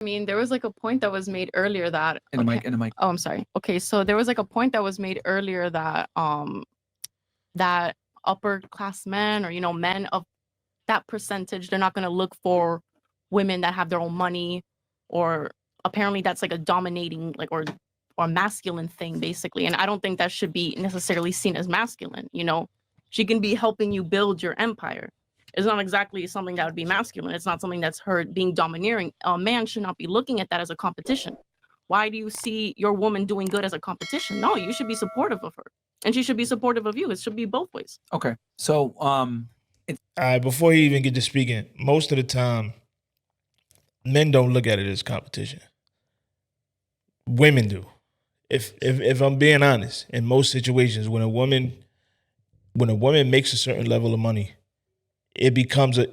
I mean, there was like a point that was made earlier that in the mic. Oh, I'm sorry. Okay, so there was like a point that was made earlier that that upper class men, or men of that percentage, they're not going to look for women that have their own money, or apparently that's like a dominating or masculine thing basically. And I don't think that should be necessarily seen as masculine. She can be helping you build your empire. It's not exactly something that would be masculine. It's not something that's her being domineering. A man should not be looking at that as a competition. Why do you see your woman doing good as a competition? No, you should be supportive of her, and she should be supportive of you. It should be both ways. Okay, so all right, before you even get to speaking, most of the time, men don't look at it as competition. Women do. If I'm being honest, in most situations, when a woman makes a certain level of money, it becomes a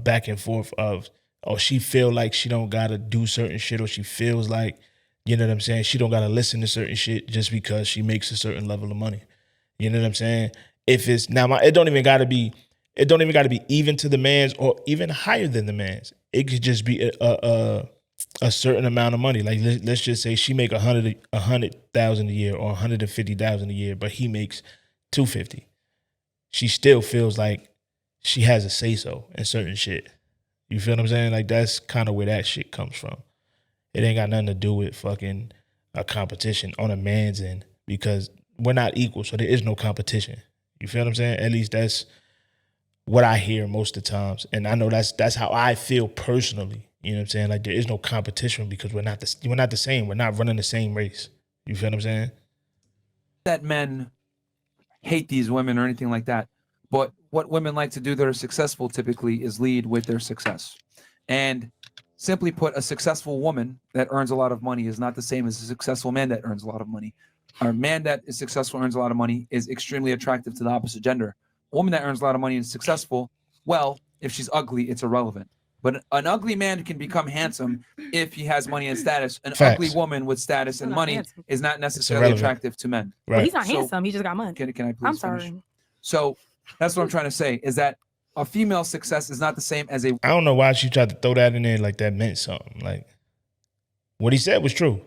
back and forth of, oh, she feel like she don't gotta do certain shit, or she feels like, you know what I'm saying, she don't gotta listen to certain shit just because she makes a certain level of money. You know what I'm saying? If it's now, it don't even gotta be even to the man's or even higher than the man's. It could just be a certain amount of money. Like let's just say she make $100,000 a year or $150,000 a year, but he makes $250,000. She still feels like she has a say so in certain shit. You feel what I'm saying? Like that's kind of where that shit comes from. It ain't got nothing to do with fucking a competition on a man's end, because we're not equal, so there is no competition. You feel what I'm saying? At least that's what I hear most of the times, and I know that's how I feel personally. You know what I'm saying? Like there is no competition because we're not the same. We're not running the same race. You feel what I'm saying? That men hate these women or anything like that, but what women like to do that are successful typically is lead with their success. And simply put, a successful woman that earns a lot of money is not the same as a successful man that earns a lot of money. A man that is successful, earns a lot of money, is extremely attractive to the opposite gender. A woman that earns a lot of money and is successful, well, if she's ugly, it's irrelevant. But an ugly man can become handsome if he has money and status. An Facts. ugly woman with status and money handsome. is not necessarily irrelevant. attractive to men. Right. Well, he's not handsome. He just got money. Can I please I'm finish? sorry. So that's what I'm trying to say, is that a female success is not the same as a... I don't know why she tried to throw that in there like that meant something. Like what he said was true.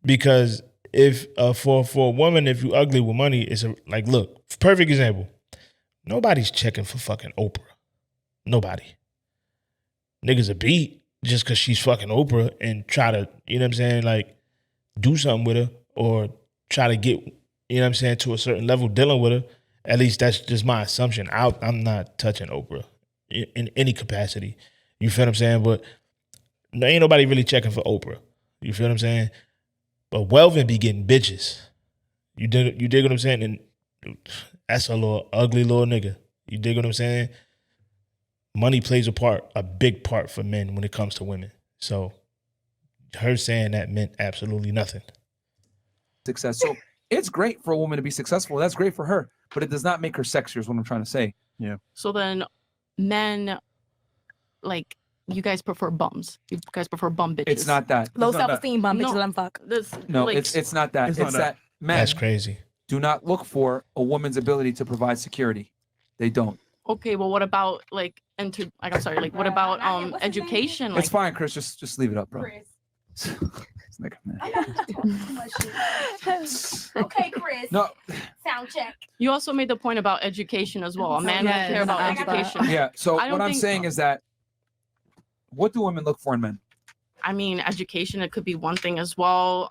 Because if for a woman, if you ugly with money, it's like, look, perfect example. Nobody's checking for fucking Oprah. Nobody. Niggas a beat just because she's fucking Oprah and try to, you know what I'm saying, like do something with her or try to get, you know what I'm saying, to a certain level dealing with her. At least that's just my assumption. I'm not touching Oprah in any capacity. You feel what I'm saying? But ain't nobody really checking for Oprah. You feel what I'm saying? But Welvin be getting bitches. You dig what I'm saying? And that's a little ugly little nigga. You dig what I'm saying? Money plays a big part for men when it comes to women. So her saying that meant absolutely nothing. Success. So it's great for a woman to be successful. That's great for her, but it does not make her sexier is what I'm trying to say. Yeah. So then men, like, you guys prefer bums. You guys prefer bum bitches. It's not that. Low It's not self-esteem bum bitches No. let him fuck. No, like, it's not that. It's It's, not that. that. Men That's crazy. do not look for a woman's ability to provide security. They don't. okay. Well, what about what about education? Like, It's fine, Chris. Just leave it up, bro. It's like, man. Okay, Chris. No, Sound check. you also made the point about education as well. A man Yes, doesn't care about I got that. education. yeah. So I don't what I'm think- saying is that, what do women look for in men? I mean, education, it could be one thing as well.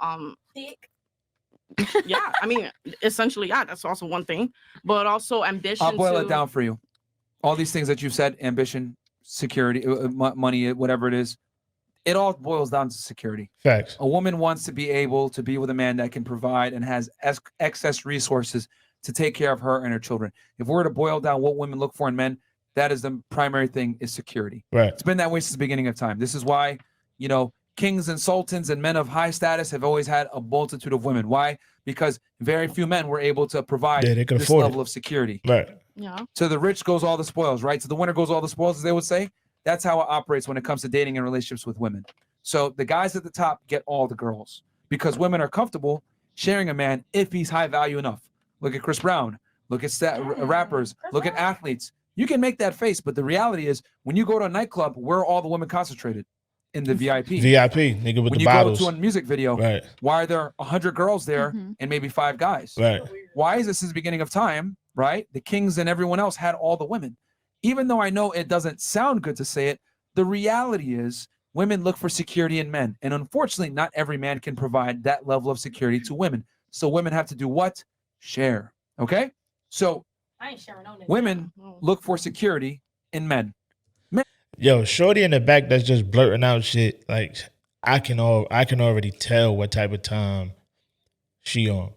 Dick. Yeah, I mean, essentially, yeah, that's also one thing. But also ambition. I'll boil to, it down for you. All these things that you've said, ambition, security, money, whatever it is, it all boils down to security. Facts. A woman wants to be able to be with a man that can provide and has excess resources to take care of her and her children. If we were to boil down what women look for in men, that is the primary thing, is security. Right. It's been that way since the beginning of time. This is why, kings and sultans and men of high status have always had a multitude of women. Why? Because very few men were able to provide Yeah, they could this afford level it. of security. Right. Yeah. To the rich goes all the spoils, right? To the winner goes all the spoils, as they would say. That's how it operates when it comes to dating and relationships with women. So the guys at the top get all the girls because women are comfortable sharing a man if he's high value enough. Look at Chris Brown. Look at rappers. Look at athletes. You can make that face, but the reality is when you go to a nightclub, where are all the women concentrated? In the VIP. VIP, nigga, with when the you bottles. go to a music video, Right. why are there 100 girls there Mhm. and maybe 5 guys? Right. Why is it since the beginning of time, right? The kings and everyone else had all the women. Even though I know it doesn't sound good to say it, the reality is women look for security in men. And unfortunately, not every man can provide that level of security to women. So women have to do what? Share. Okay? So I ain't sharing no nigga. women look for security in men. Yo, shorty in the back that's just blurting out shit. Like I can already tell what type of time she on.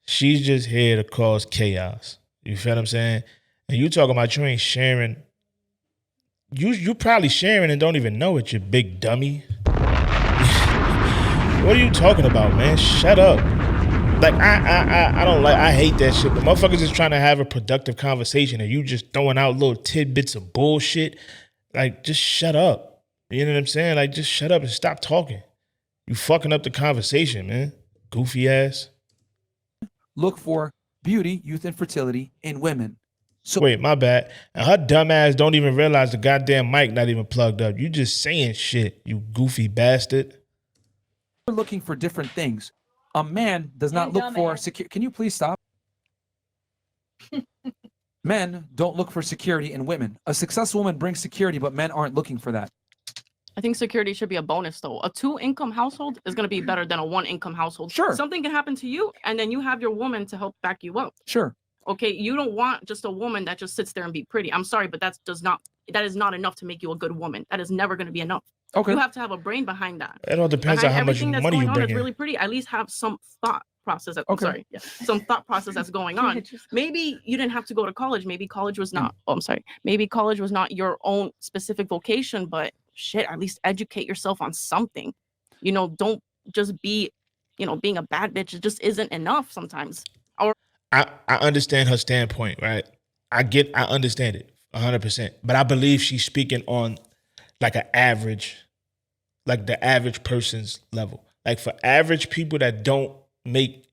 She's just here to cause chaos. You feel what I'm saying? And you talking about you ain't sharing. You probably sharing and don't even know it, you big dummy. What are you talking about, man? Shut up. Like I don't like. I hate that shit. The motherfuckers is trying to have a productive conversation, and you just throwing out little tidbits of bullshit. Like, just shut up. You know what I'm saying? Like, just shut up and stop talking. You fucking up the conversation, man. Goofy ass. Look for beauty, youth, and fertility in women. So Wait, my bad. And her dumb ass don't even realize the goddamn mic not even plugged up. You just saying shit, you goofy bastard. we're looking for different things. A man does not You look for dumbass. security. Can you please stop? Men don't look for security in women. A successful woman brings security, but men aren't looking for that. I think security should be a bonus though. A 2-income household is going to be better than a 1-income household. Sure. Something can happen to you and then you have your woman to help back you up. Sure. Okay, you don't want just a woman that just sits there and be pretty. I'm sorry, but that is not enough to make you a good woman. That is never going to be enough. Okay. You have to have a brain behind that. It all depends on Behind how much everything that's money going you on bring that's in. really pretty. At least have some thought process. Okay. Sorry, yeah, some thought process that's going on. Maybe you didn't have to go to college. Maybe college was not. Oh, I'm sorry. Maybe college was not your own specific vocation, but shit, at least educate yourself on something. You know, don't just be, being a bad bitch. It just isn't enough sometimes. I understand her standpoint, right? I understand it 100%. But I believe she's speaking on like the average person's level. Like for average people that don't make,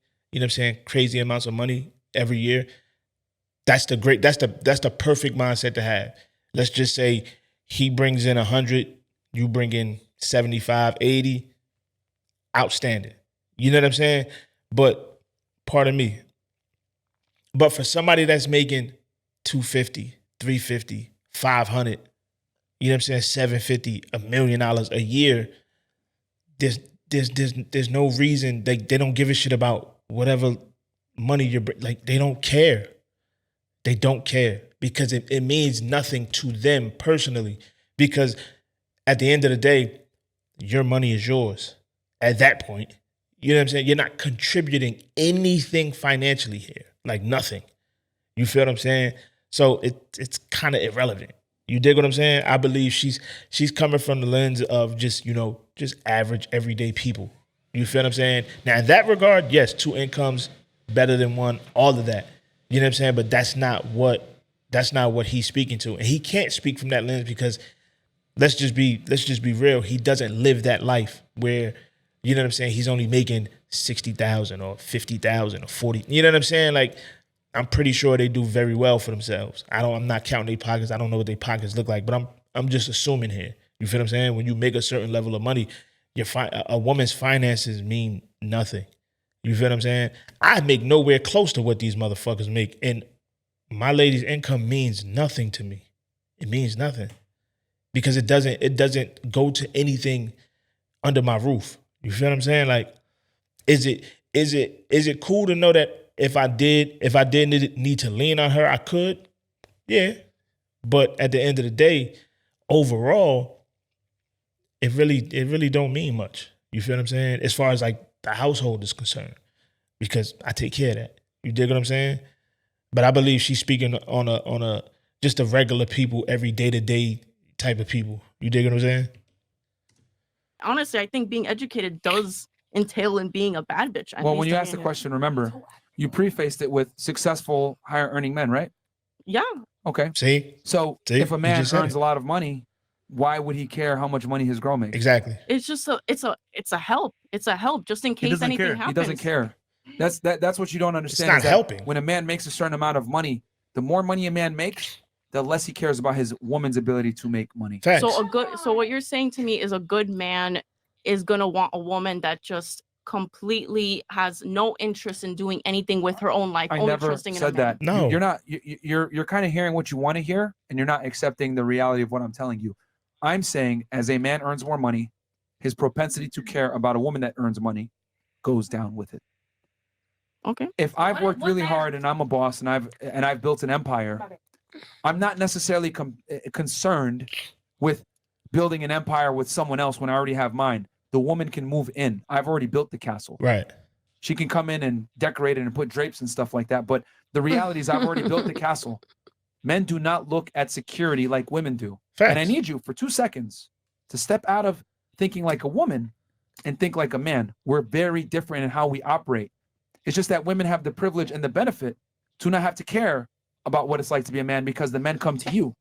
crazy amounts of money every year, that's the perfect mindset to have. Let's just say he brings in 100, you bring in 75, 80, outstanding. You know what I'm saying? But pardon me. But for somebody that's making 250, 350, 500, you know what I'm saying, 750, $1 million a year, there's no reason they don't give a shit about whatever money you're like. They don't care. They don't care because it means nothing to them personally. Because at the end of the day, your money is yours. At that point, you know what I'm saying? You're not contributing anything financially here, like nothing. You feel what I'm saying? So it's kind of irrelevant. You dig what I'm saying? I believe she's coming from the lens of just average everyday people. You feel what I'm saying? Now in that regard, yes, 2 incomes better than 1, all of that. You know what I'm saying? But that's not what he's speaking to. And he can't speak from that lens because let's just be real. He doesn't live that life where, you know what I'm saying, he's only making 60,000 or 50,000 or 40. You know what I'm saying? Like, I'm pretty sure they do very well for themselves. I'm not counting their pockets. I don't know what their pockets look like, but I'm just assuming here. You feel what I'm saying? When you make a certain level of money, a woman's finances mean nothing. You feel what I'm saying? I make nowhere close to what these motherfuckers make, and my lady's income means nothing to me. It means nothing because it doesn't go to anything under my roof. You feel what I'm saying? Like, is it cool to know that if I did need to lean on her, I could? Yeah. But at the end of the day, overall, it really don't mean much. You feel what I'm saying? As far as like the household is concerned, because I take care of that. You dig what I'm saying? But I believe she's speaking on a just a regular people, every day-to-day type of people. You dig what I'm saying? Honestly, I think being educated does entail in being a bad bitch. Well, when you ask the question, remember, you prefaced it with successful, higher earning men, right? Yeah. Okay. See? If a You man just said earns it. a lot of money, why would he care how much money his girl makes? Exactly. It's just it's a help. It's a help just in case doesn't anything care. happens. He doesn't care. That's what you don't understand. not is that helping. When a man makes a certain amount of money, the more money a man makes, the less he cares about his woman's ability to make money. Facts. So what you're saying to me is a good man is gonna want a woman that just completely has no interest in doing anything with her own life. I only never trusting in a said man. that. No. You're not. You're kind of hearing what you want to hear, and you're not accepting the reality of what I'm telling you. I'm saying, as a man earns more money, his propensity to care about a woman that earns money goes down with it. Okay. If I've worked what really matter- hard and I'm a boss and I've built an empire, I'm not necessarily concerned with building an empire with someone else when I already have mine. The woman can move in. I've already built the castle. Right. She can come in and decorate it and put drapes and stuff like that. But the reality is I've already built the castle. Men do not look at security like women do. Facts. And I need you for 2 seconds to step out of thinking like a woman and think like a man. We're very different in how we operate. It's just that women have the privilege and the benefit to not have to care about what it's like to be a man because the men come to you.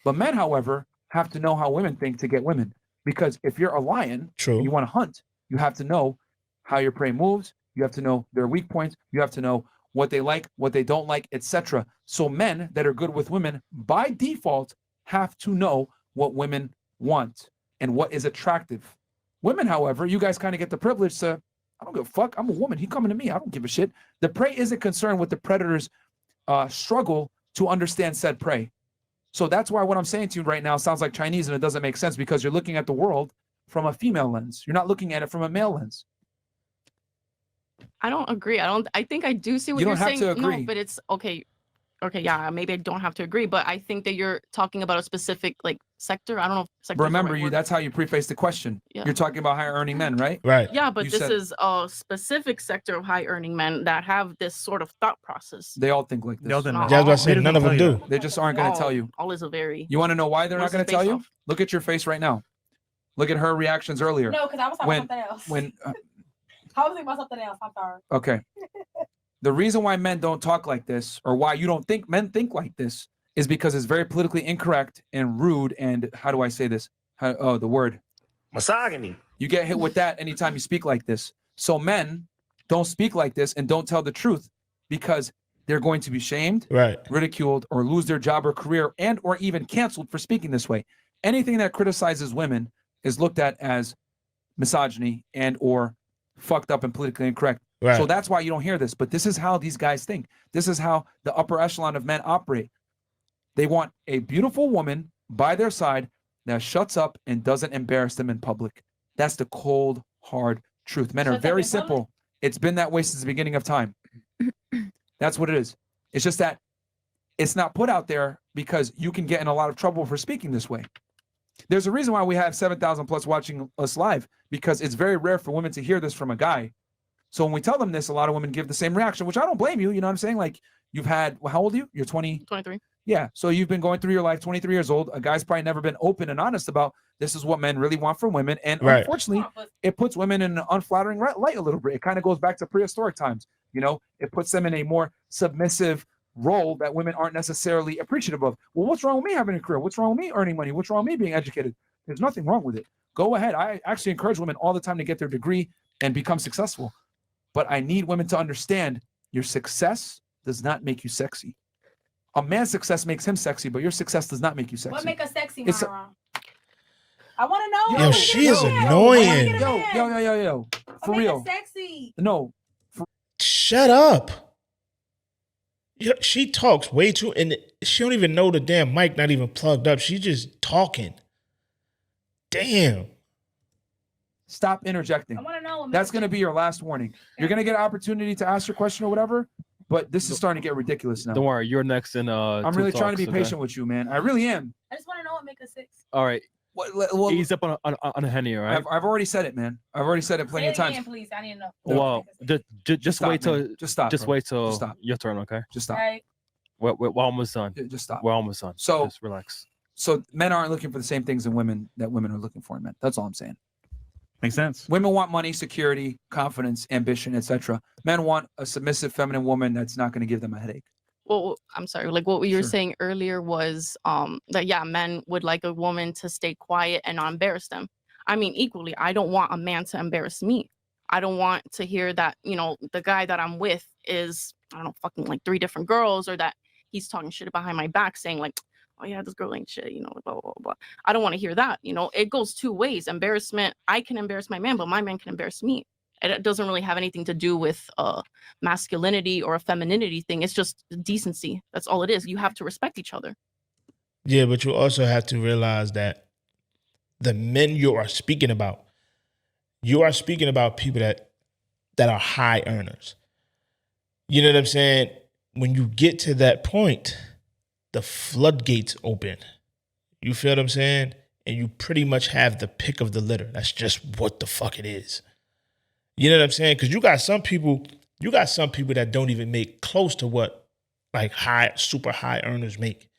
But men, however, have to know how women think to get women. Because if you're a lion, True. you want to hunt, you have to know how your prey moves. You have to know their weak points. You have to know what they like, what they don't like, etc. So men that are good with women, by default, have to know what women want and what is attractive. Women, however, you guys kind of get the privilege to, I don't give a fuck. I'm a woman. He coming to me. I don't give a shit. The prey isn't concerned with the predator's struggle to understand said prey. So that's why what I'm saying to you right now sounds like Chinese and it doesn't make sense because you're looking at the world from a female lens. You're not looking at it from a male lens. I don't agree. I think I do see what You you're don't have saying. to agree. No, but it's okay. Okay, yeah, maybe I don't have to agree, but I think that you're talking about a specific like sector. I don't know if sector is the Remember, right you word. that's how you preface the question. Yeah. You're talking about higher earning men, right? Right. Yeah, but You this said- is a specific sector of high earning men that have this sort of thought process. They all think like this. Y'all didn't No. know. Yeah, I was about to say They none of them didn't tell do. you They just aren't going to tell you. All is a very. You want to know why they're not Where's going it to tell based you? off? Look at your face right now. Look at her reactions earlier. No, because I was talking When- about something else. When I was thinking about something else. I'm sorry. okay, the reason why men don't talk like this, or why you don't think men think like this, is because it's very politically incorrect and rude. And how do I say this? The word Misogyny. you get hit with that anytime you speak like this. So men don't speak like this and don't tell the truth because they're going to be shamed, Right. ridiculed, or lose their job or career, and or even canceled for speaking this way. Anything that criticizes women is looked at as misogyny and or fucked up and politically incorrect. Right. So that's why you don't hear this. But this is how these guys think. This is how the upper echelon of men operate. They want a beautiful woman by their side that shuts up and doesn't embarrass them in public. That's the cold, hard truth. Men are Shuts up very in public? simple. It's been that way since the beginning of time. That's what it is. It's just that it's not put out there because you can get in a lot of trouble for speaking this way. There's a reason why we have 7,000 plus watching us live, because it's very rare for women to hear this from a guy. So when we tell them this, a lot of women give the same reaction, which I don't blame you. You know what I'm saying? Like you've had, well, how old are you? You're 20. 23. Yeah. So you've been going through your life, 23 years old. A guy's probably never been open and honest about this is what men really want from women. And Right. unfortunately, it puts women in an unflattering light a little bit. It kind of goes back to prehistoric times. You know, it puts them in a more submissive role that women aren't necessarily appreciative of. Well, what's wrong with me having a career? What's wrong with me earning money? What's wrong with me being educated? There's nothing wrong with it. Go ahead. I actually encourage women all the time to get their degree and become successful. But I need women to understand your success does not make you sexy. A man's success makes him sexy, but your success does not make you sexy. What make us sexy, It's a- Myron? I want to know. Yo, what she make is us sexy? annoying. What make us Yo. For What make real. us sexy? No. Shut up. Yeah, she talks way too, and she don't even know the damn mic not even plugged up. She's just talking. Damn. Stop interjecting. I want to know. What That's makes going to us be your last warning. You're going to get an opportunity to ask your question or whatever, but this is starting to get ridiculous now. Don't worry, you're next in. I'm really trying to be patient with you, man. I really am. I just want to know what makes us sexy. All right, Well, ease up on a Henny, all right? I've already said it, man. I've already said it plenty Say of it times. again, please. I need to know. Well, just stop, wait till man. Just stop. just bro. wait till Just stop. your turn, okay? Just stop. Right. We're almost done. Just stop. We're almost done. So- just relax. So men aren't looking for the same things in women that women are looking for in men. That's all I'm saying. Makes sense. Women want money, security, confidence, ambition, etc. Men want a submissive feminine woman that's not going to give them a headache. Well, I'm sorry. Like what you were Sure. saying earlier was that yeah, men would like a woman to stay quiet and not embarrass them. I mean, equally, I don't want a man to embarrass me. I don't want to hear that, you know, the guy that I'm with is, I don't know, fucking like 3 different girls, or that he's talking shit behind my back saying like, oh yeah, this girl ain't shit, you know, blah, blah, blah, blah. I don't want to hear that. You know, it goes two ways. Embarrassment, I can embarrass my man, but my man can embarrass me. It doesn't really have anything to do with masculinity or a femininity thing. It's just decency. That's all it is. You have to respect each other. Yeah, but you also have to realize that the men you are speaking about people that are high earners. You know what I'm saying? When you get to that point, the floodgates open. You feel what I'm saying? And you pretty much have the pick of the litter. That's just what the fuck it is. You know what I'm saying? Because you got some people that don't even make close to what like super high earners make.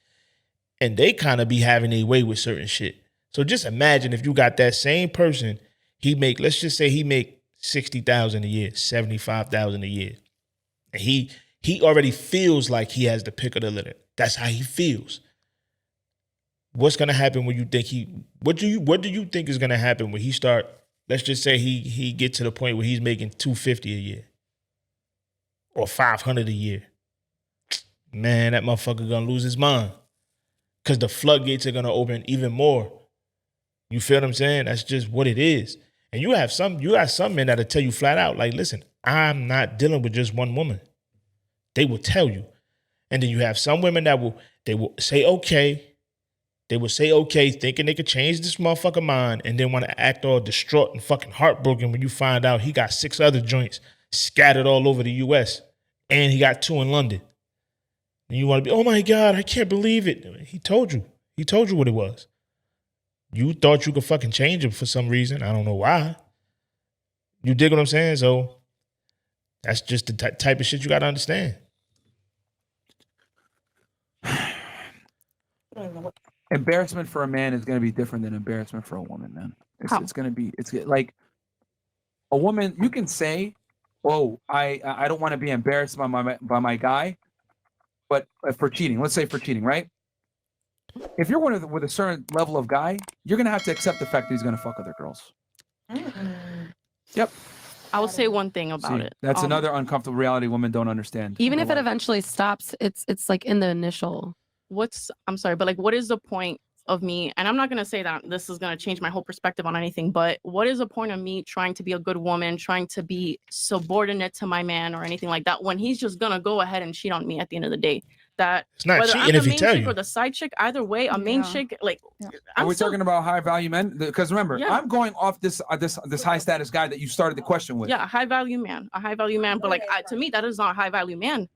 And they kind of be having a way with certain shit. So just imagine if you got that same person, let's just say he make $60,000 a year, $75,000 a year. And he already feels like he has the pick of the litter. That's how he feels. What's gonna happen when you think what do you think is gonna happen when he start, let's just say he get to the point where he's making $250 a year or $500 a year. Man, that motherfucker gonna lose his mind. Cause the floodgates are gonna open even more. You feel what I'm saying? That's just what it is. And you got some men that'll tell you flat out, like, listen, I'm not dealing with just one woman. They will tell you. And then you have some women they will say okay. They will say okay, thinking they could change this motherfucker mind, and then want to act all distraught and fucking heartbroken when you find out he got 6 other joints scattered all over the US and he got 2 in London. And you want to be, oh my God, I can't believe it. He told you. He told you what it was. You thought you could fucking change him for some reason. I don't know why. You dig what I'm saying? So that's just the type of shit you got to understand. Embarrassment for a man is going to be different than embarrassment for a woman, man. It's going to be, it's like a woman, you can say, oh, I don't want to be embarrassed by my guy, but for cheating, let's say for cheating, right? If you're with a certain level of guy, you're going to have to accept the fact that he's going to fuck other girls. Yep. I will say one thing about it. That's another uncomfortable reality women don't understand. Even if it eventually stops, it's like in the initial. I'm sorry, but like, what is the point of me? And I'm not going to say that this is going to change my whole perspective on anything, but what is the point of me trying to be a good woman, trying to be subordinate to my man or anything like that when he's just going to go ahead and cheat on me at the end of the day? That it's not whether cheating I'm if the he main tell chick you. or the side chick, either way, a main chick, like, Are we talking about high value men? Because remember, I'm going off this high status guy that you started the question with. Yeah, a high value man. But like, to me, that is not a high value man.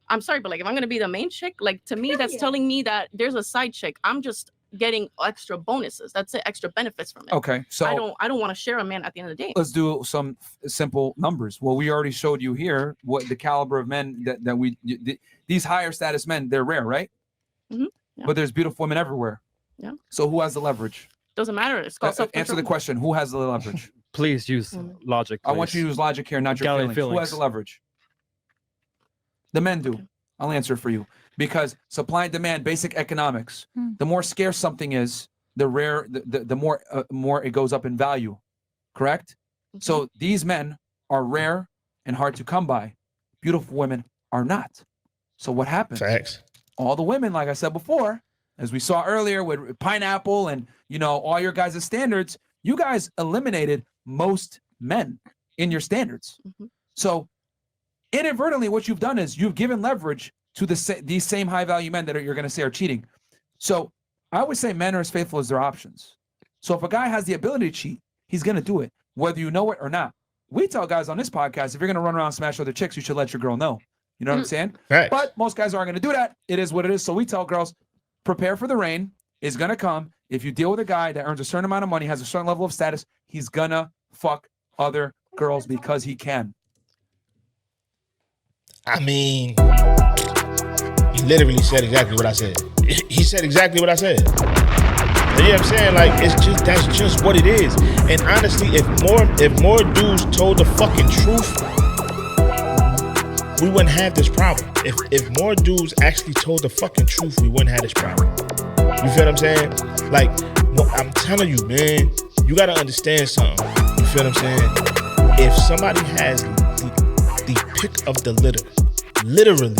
I'm sorry, but like, if I'm gonna be the main chick, like, to me, that's telling me that there's a side chick. I'm just getting extra bonuses. That's it, extra benefits from it. Okay, so I don't want to share a man at the end of the day. Let's do some simple numbers. Well, we already showed you here what the caliber of men these higher status men, they're rare, right? Mm-hmm. Yeah. But there's beautiful women everywhere. Yeah. So who has the leverage? Doesn't matter. It's called answer the question. Who has the leverage? Please use logic. Please. I want you to use logic here, not your feelings. Who has the leverage? The men do. Okay. I'll answer for you. Because supply and demand, basic economics. The more scarce something is, the more it goes up in value. Correct? Mm-hmm. So these men are rare and hard to come by. Beautiful women are not. So what happens? Facts. All the women, like I said before, as we saw earlier with Pineapple and, you know, all your guys' standards, you guys eliminated most men in your standards. Mm-hmm. So inadvertently, what you've done is you've given leverage to these same high value men that you're going to say are cheating. So I always say men are as faithful as their options. So if a guy has the ability to cheat, he's going to do it, whether you know it or not. We tell guys on this podcast, if you're going to run around and smash other chicks, you should let your girl know. You know what I'm saying? Right. But most guys aren't going to do that. It is what it is. So we tell girls, prepare for the rain. It's going to come. If you deal with a guy that earns a certain amount of money, has a certain level of status, he's going to fuck other girls because he can. I mean, he literally said exactly what I said. He said exactly what I said. You know what I'm saying? Like, that's just what it is. And honestly, if more dudes told the fucking truth, we wouldn't have this problem. If more dudes actually told the fucking truth, we wouldn't have this problem. You feel what I'm saying? Like, I'm telling you, man, you gotta understand something. You feel what I'm saying? If somebody has the pick of the litter, literally,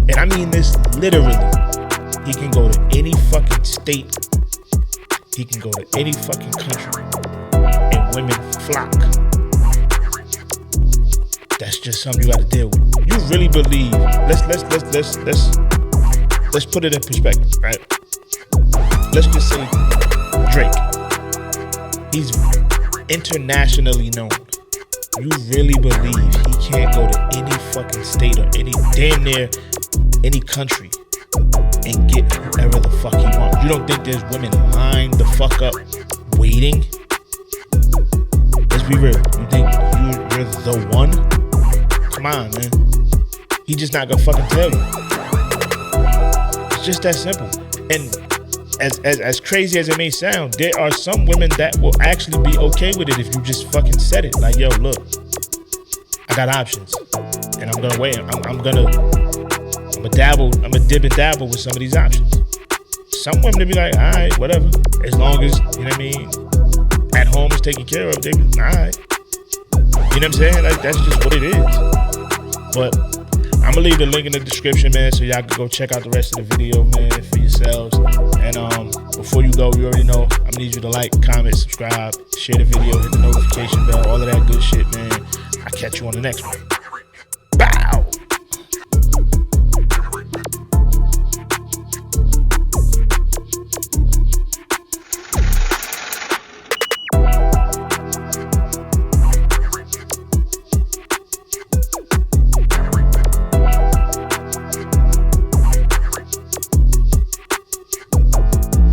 and I mean this literally, He can go to any fucking state. He can go to any fucking country, and women flock. That's just something you got to deal with. You really believe? Let's put it in perspective, right? Let's just say Drake. He's internationally known. You really believe he can't go to any fucking state or any damn near any country and get whoever the fuck he wants? You don't think there's women lined the fuck up waiting? Let's be real. You think you're the one? Come on, man. He just not gonna fucking tell you. It's just that simple. And as crazy as it may sound, there are some women that will actually be okay with it if you just fucking said it. Like, yo, look, I got options, and I'm gonna wait. I'm gonna dib and dabble with some of these options. Some women will be like, all right, whatever, as long as, you know what I mean, at home is taken care of. They be, all right. You know what I'm saying? Like, that's just what it is. But I'm gonna leave the link in the description, man, so y'all can go check out the rest of the video, man, for yourselves. And before you go, you already know, I'm gonna need you to like, comment, subscribe, share the video, hit the notification bell, all of that good shit, man. I'll catch you on the next one.